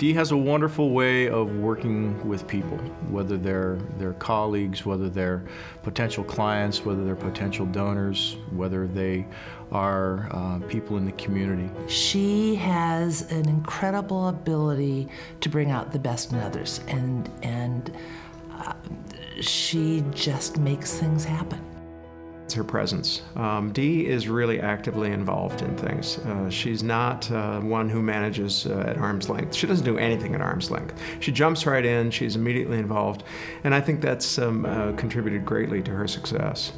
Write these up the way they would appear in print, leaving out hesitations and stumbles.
Dee has a wonderful way of working with people, whether they're colleagues, whether they're potential clients, whether they're potential donors, whether they are people in the community. She has an incredible ability to bring out the best in others, and she just makes things happen. It's her presence. Dee is really actively involved in things. She's not one who manages at arm's length. She doesn't do anything at arm's length. She jumps right in, she's immediately involved, and I think that's contributed greatly to her success.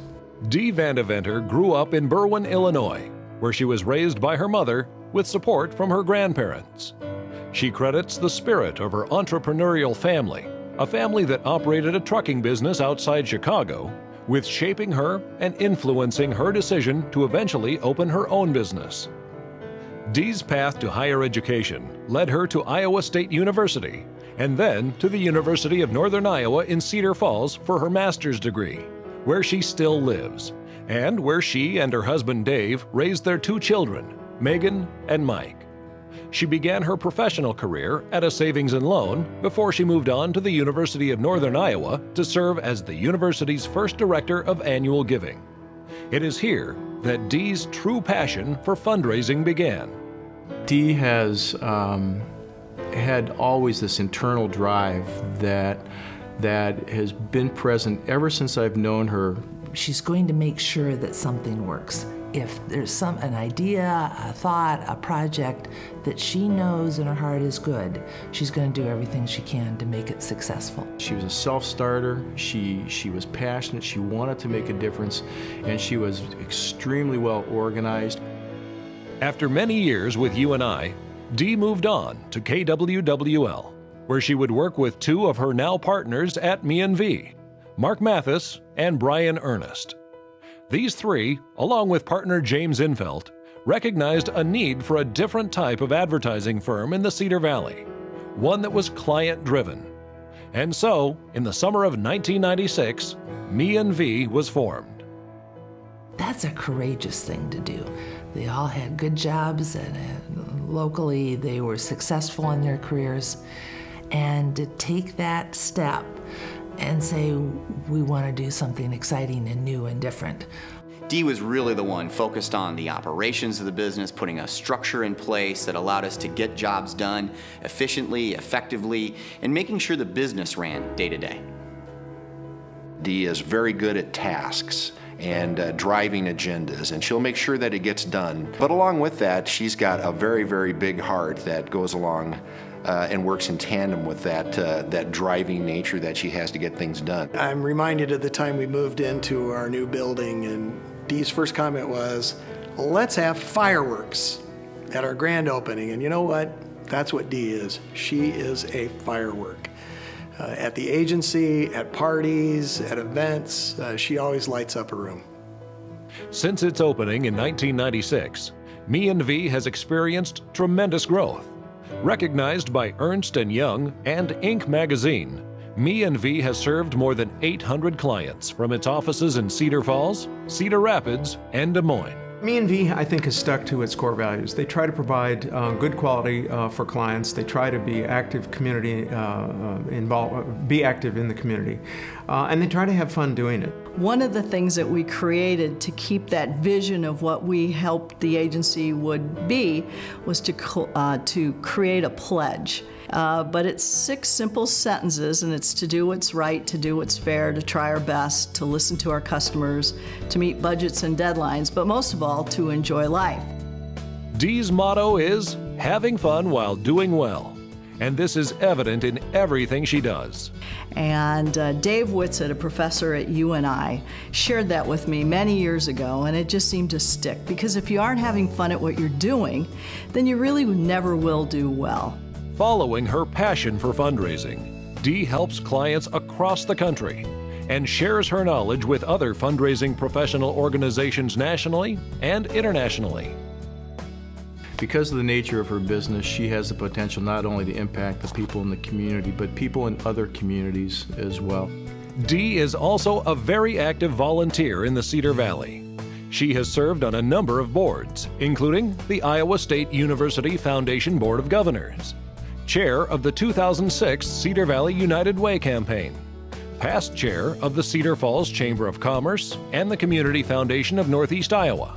Dee Vandeventer grew up in Berwyn, Illinois, where she was raised by her mother with support from her grandparents. She credits the spirit of her entrepreneurial family, a family that operated a trucking business outside Chicago, with shaping her and influencing her decision to eventually open her own business. Dee's path to higher education led her to Iowa State University and then to the University of Northern Iowa in Cedar Falls for her master's degree, where she still lives, and where she and her husband Dave raised their 2 children, Megan and Mike. She began her professional career at a savings and loan before she moved on to the University of Northern Iowa to serve as the university's first director of annual giving. It is here that Dee's true passion for fundraising began. Dee has had always this internal drive that has been present ever since I've known her. She's going to make sure that something works. If there's an idea, a thought, a project that she knows in her heart is good, she's going to do everything she can to make it successful. She was a self-starter, she was passionate, she wanted to make a difference, and she was extremely well organized. After many years with UNI, Dee moved on to KWWL, where she would work with 2 of her now partners at Me&V, Mark Mathis and Brian Ernest. These 3, along with partner James Infelt, recognized a need for a different type of advertising firm in the Cedar Valley, one that was client-driven. And so, in the summer of 1996, Me&V was formed. That's a courageous thing to do. They all had good jobs, and locally they were successful in their careers. And to take that step and say, we want to do something exciting and new and different. Dee was really the one focused on the operations of the business, putting a structure in place that allowed us to get jobs done efficiently, effectively, and making sure the business ran day to day. Dee is very good at tasks and driving agendas, and she'll make sure that it gets done. But along with that, she's got a very, very big heart that goes along and works in tandem with that driving nature that she has to get things done. I'm reminded of the time we moved into our new building, and Dee's first comment was, let's have fireworks at our grand opening. And you know what? That's what Dee is. She is a firework. At the agency, at parties, at events, she always lights up a room. Since its opening in 1996, Me&V has experienced tremendous growth. Recognized by Ernst & Young and Inc. magazine, Me&V has served more than 800 clients from its offices in Cedar Falls, Cedar Rapids, and Des Moines. Me&V, I think, has stuck to its core values. They try to provide good quality for clients. They try to be active community involved, be active in the community, and they try to have fun doing it. One of the things that we created to keep that vision of what we hoped the agency would be was to create a pledge. But it's 6 simple sentences, and it's to do what's right, to do what's fair, to try our best, to listen to our customers, to meet budgets and deadlines, but most of all, to enjoy life. Dee's motto is having fun while doing well, and this is evident in everything she does. And Dave Whitsitt, a professor at UNI, shared that with me many years ago, and it just seemed to stick, because if you aren't having fun at what you're doing, then you really never will do well. Following her passion for fundraising, Dee helps clients across the country and shares her knowledge with other fundraising professional organizations nationally and internationally. Because of the nature of her business, she has the potential not only to impact the people in the community, but people in other communities as well. Dee is also a very active volunteer in the Cedar Valley. She has served on a number of boards, including the Iowa State University Foundation Board of Governors, Chair of the 2006 Cedar Valley United Way campaign, past chair of the Cedar Falls Chamber of Commerce and the Community Foundation of Northeast Iowa,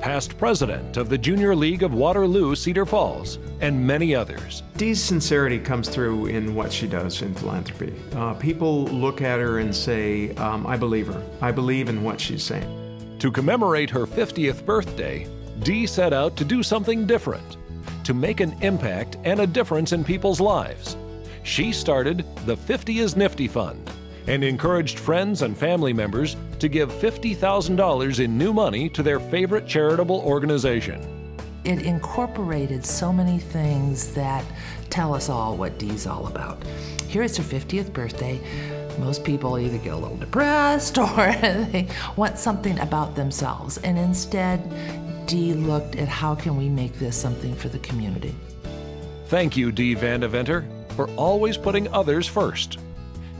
past president of the Junior League of Waterloo Cedar Falls, and many others. Dee's sincerity comes through in what she does in philanthropy. People look at her and say, I believe her. I believe in what she's saying. To commemorate her 50th birthday, Dee set out to do something different, to make an impact and a difference in people's lives. She started the 50 is Nifty Fund and encouraged friends and family members to give $50,000 in new money to their favorite charitable organization. It incorporated so many things that tell us all what Dee's all about. Here it's her 50th birthday. Most people either get a little depressed or they want something about themselves. And instead, Dee looked at how can we make this something for the community. Thank you, Dee Vandeventer, for always putting others first.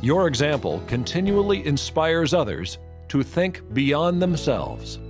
Your example continually inspires others to think beyond themselves.